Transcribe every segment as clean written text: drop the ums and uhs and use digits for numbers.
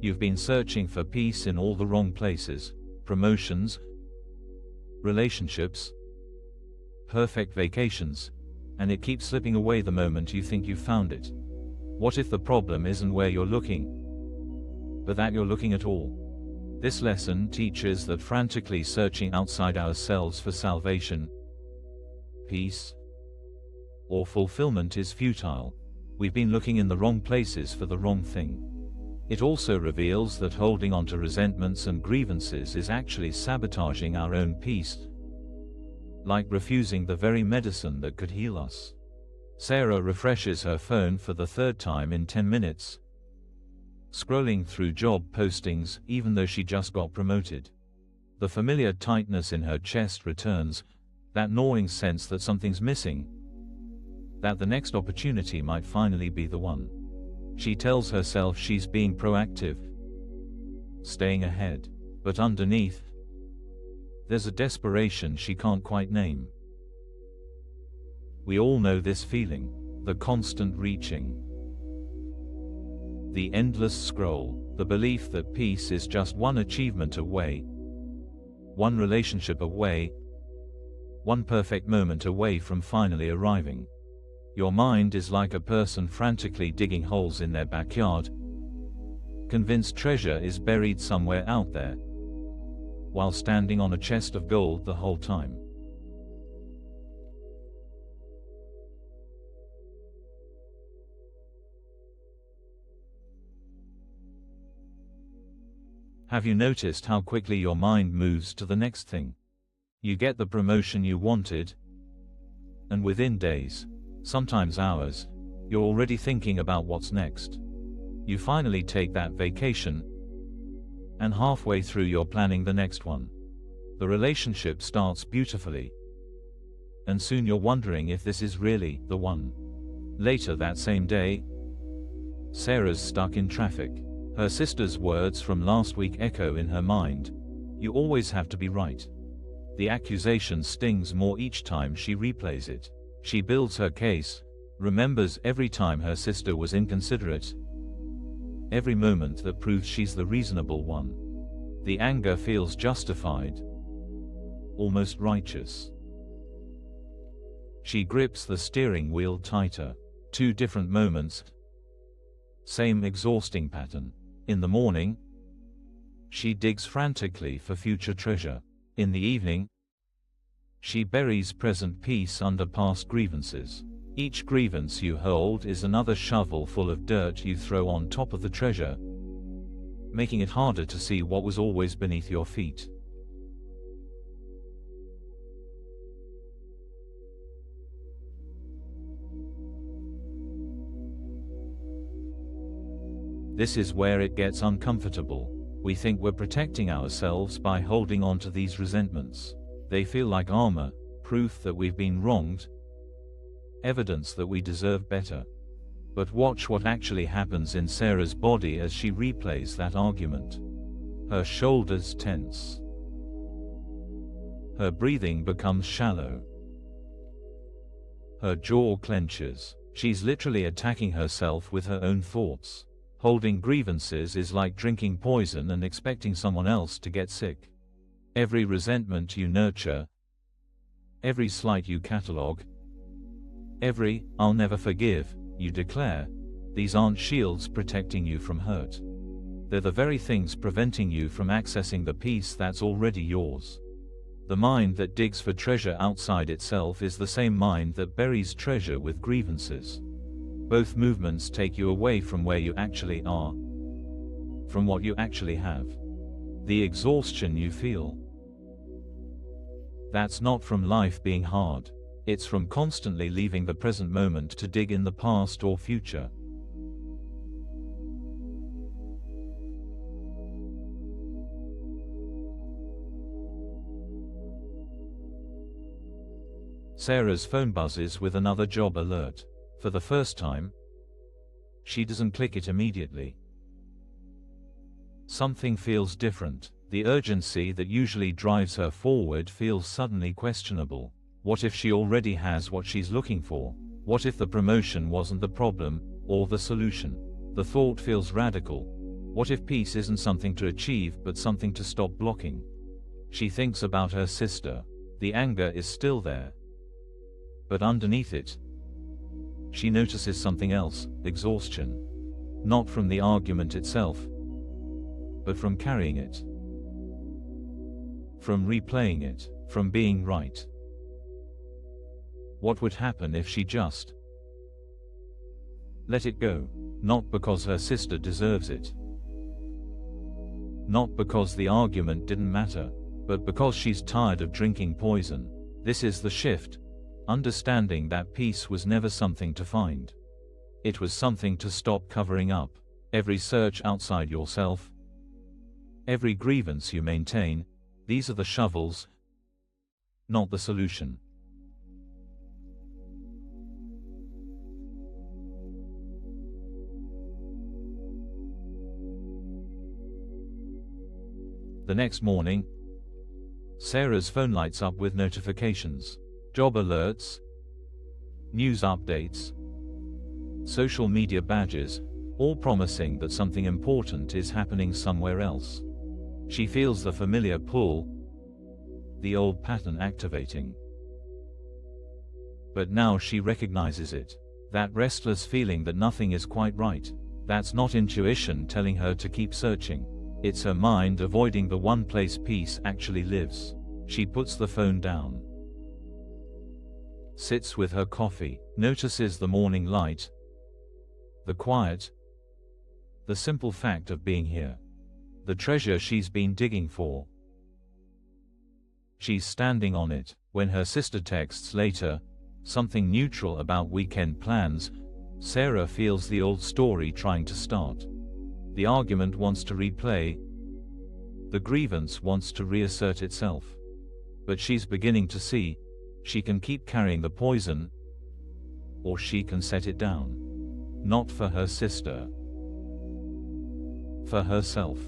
You've been searching for peace in all the wrong places: promotions, relationships, perfect vacations, and it keeps slipping away the moment you think you've found it. What if the problem isn't where you're looking, but that you're looking at all? This lesson teaches that frantically searching outside ourselves for salvation, peace, or fulfillment is futile. We've been looking in the wrong places for the wrong thing. It also reveals that holding on to resentments and grievances is actually sabotaging our own peace, like refusing the very medicine that could heal us. Sarah refreshes her phone for the third time in 10 minutes, scrolling through job postings even though she just got promoted. The familiar tightness in her chest returns, that gnawing sense that something's missing, that the next opportunity might finally be the one. She tells herself she's being proactive, staying ahead, but underneath, there's a desperation she can't quite name. We all know this feeling: the constant reaching, the endless scroll, the belief that peace is just one achievement away, one relationship away, one perfect moment away from finally arriving. Your mind is like a person frantically digging holes in their backyard, convinced treasure is buried somewhere out there, while standing on a chest of gold the whole time. Have you noticed how quickly your mind moves to the next thing? You get the promotion you wanted, and within days, sometimes hours, you're already thinking about what's next. You finally take that vacation, and halfway through you're planning the next one. The relationship starts beautifully, and soon you're wondering if this is really the one. Later that same day, Sarah's stuck in traffic. Her sister's words from last week echo in her mind: "You always have to be right." The accusation stings more each time she replays it. She builds her case, remembers every time her sister was inconsiderate, every moment that proves she's the reasonable one. The anger feels justified, almost righteous. She grips the steering wheel tighter. 2 different moments, same exhausting pattern. In the morning, she digs frantically for future treasure. In the evening, she buries present peace under past grievances. Each grievance you hold is another shovel full of dirt you throw on top of the treasure, making it harder to see what was always beneath your feet. This is where it gets uncomfortable. We think we're protecting ourselves by holding on to these resentments. They feel like armor, proof that we've been wronged, evidence that we deserve better. But watch what actually happens in Sarah's body as she replays that argument. Her shoulders tense. Her breathing becomes shallow. Her jaw clenches. She's literally attacking herself with her own thoughts. Holding grievances is like drinking poison and expecting someone else to get sick. Every resentment you nurture, every slight you catalogue, every "I'll never forgive" you declare, these aren't shields protecting you from hurt. They're the very things preventing you from accessing the peace that's already yours. The mind that digs for treasure outside itself is the same mind that buries treasure with grievances. Both movements take you away from where you actually are, from what you actually have. The exhaustion you feel, that's not from life being hard. It's from constantly leaving the present moment to dig in the past or future. Sarah's phone buzzes with another job alert. For the first time, she doesn't click it immediately. Something feels different. The urgency that usually drives her forward feels suddenly questionable. What if she already has what she's looking for? What if the promotion wasn't the problem, or the solution? The thought feels radical, What if peace isn't something to achieve but something to stop blocking? She thinks about her sister. The anger is still there. But underneath it, she notices something else: exhaustion. Not from the argument itself, but from carrying it. From replaying it, from being right. What would happen if she just let it go? Not because her sister deserves it. Not because the argument didn't matter, but because she's tired of drinking poison. This is the shift. Understanding that peace was never something to find. It was something to stop covering up. Every search outside yourself, every grievance you maintain, these are the shovels, not the solution. The next morning, Sarah's phone lights up with notifications. Job alerts, news updates, social media badges, all promising that something important is happening somewhere else. She feels the familiar pull, the old pattern activating. But now she recognizes it. That restless feeling that nothing is quite right. That's not intuition telling her to keep searching. It's her mind avoiding the one place peace actually lives. She puts the phone down, sits with her coffee, notices the morning light, the quiet, the simple fact of being here. The treasure she's been digging for. She's standing on it. When her sister texts later, something neutral about weekend plans, Sarah feels the old story trying to start. The argument wants to replay. The grievance wants to reassert itself. But she's beginning to see, she can keep carrying the poison, or she can set it down. Not for her sister, for herself.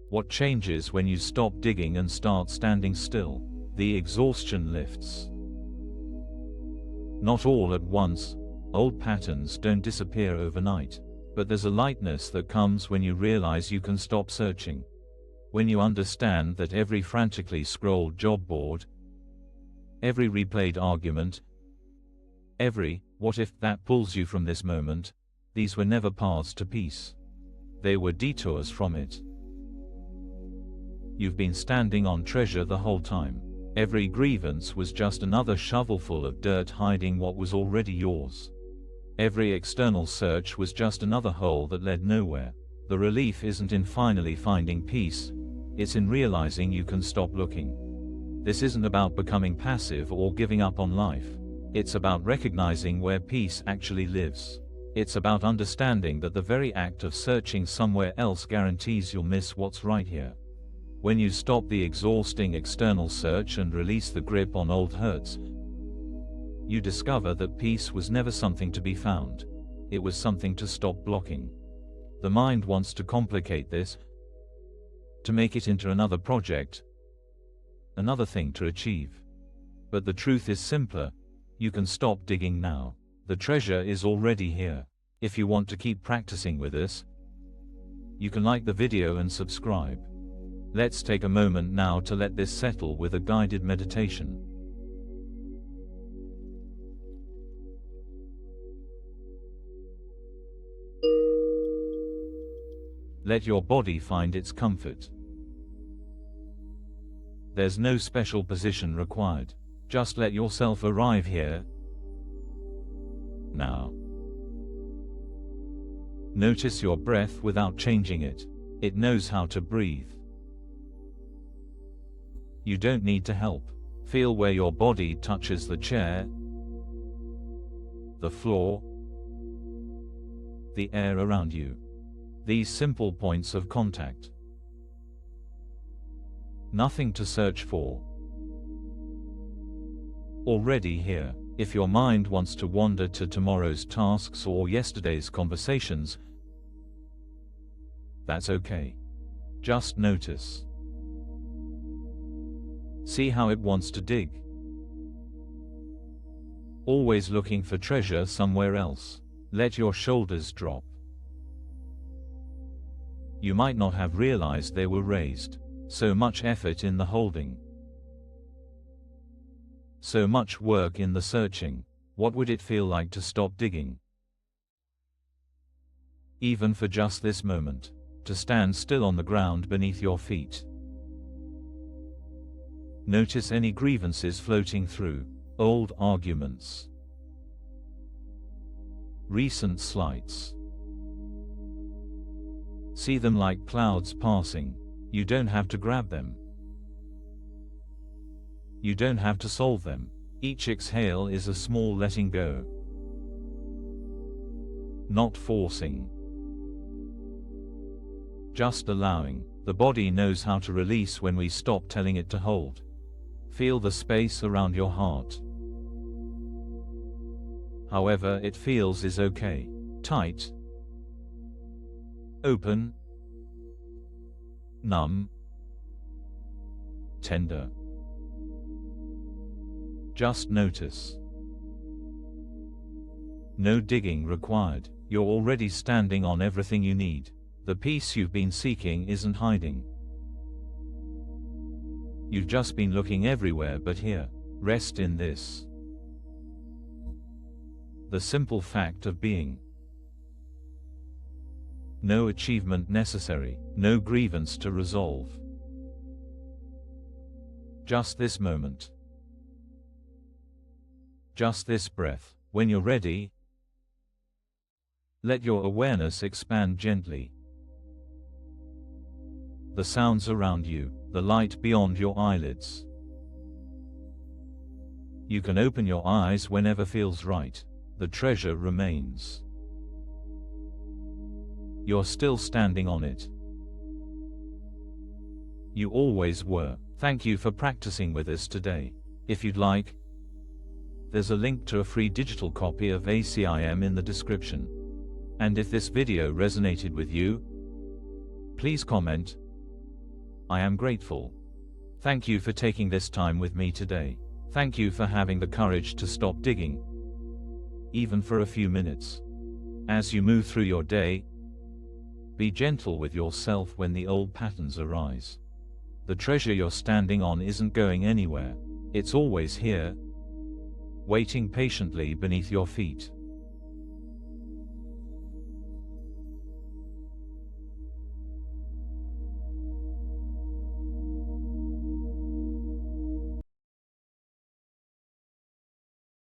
What changes when you stop digging and start standing still? The exhaustion lifts. Not all at once. Old patterns don't disappear overnight. But there's a lightness that comes when you realize you can stop searching. When you understand that every frantically scrolled job board, every replayed argument, every what if that pulls you from this moment, these were never paths to peace. They were detours from it. You've been standing on treasure the whole time. Every grievance was just another shovelful of dirt hiding what was already yours. Every external search was just another hole that led nowhere. The relief isn't in finally finding peace, it's in realizing you can stop looking. This isn't about becoming passive or giving up on life. It's about recognizing where peace actually lives. It's about understanding that the very act of searching somewhere else guarantees you'll miss what's right here. When you stop the exhausting external search and release the grip on old hurts, you discover that peace was never something to be found. It was something to stop blocking. The mind wants to complicate this, to make it into another project, another thing to achieve. But the truth is simpler. You can stop digging now. The treasure is already here. If you want to keep practicing with this, you can like the video and subscribe. Let's take a moment now to let this settle with a guided meditation. Let your body find its comfort. There's no special position required. Just let yourself arrive here, now. Notice your breath without changing it. It knows how to breathe. You don't need to help. Feel where your body touches the chair, the floor, the air around you. These simple points of contact. Nothing to search for. Already here. If your mind wants to wander to tomorrow's tasks or yesterday's conversations, that's okay. Just notice. See how it wants to dig. Always looking for treasure somewhere else. Let your shoulders drop. You might not have realized they were raised. So much effort in the holding. So much work in the searching. What would it feel like to stop digging? Even for just this moment. To stand still on the ground beneath your feet. Notice any grievances floating through. Old arguments. Recent slights. See them like clouds passing. You don't have to grab them. You don't have to solve them. Each exhale is a small letting go. Not forcing. Just allowing. The body knows how to release when we stop telling it to hold. Feel the space around your heart. However it feels is okay. Tight. Open. Numb. Tender. Just notice. No digging required. You're already standing on everything you need. The peace you've been seeking isn't hiding. You've just been looking everywhere but here. Rest in this. The simple fact of being. No achievement necessary, no grievance to resolve. Just this moment. Just this breath. When you're ready, let your awareness expand gently. The sounds around you, the light beyond your eyelids. You can open your eyes whenever feels right. The treasure remains. You're still standing on it. You always were. Thank you for practicing with us today. If you'd like, there's a link to a free digital copy of ACIM in the description. And if this video resonated with you, please comment. I am grateful. Thank you for taking this time with me today. Thank you for having the courage to stop digging, even for a few minutes. As you move through your day, be gentle with yourself when the old patterns arise. The treasure you're standing on isn't going anywhere. It's always here, waiting patiently beneath your feet.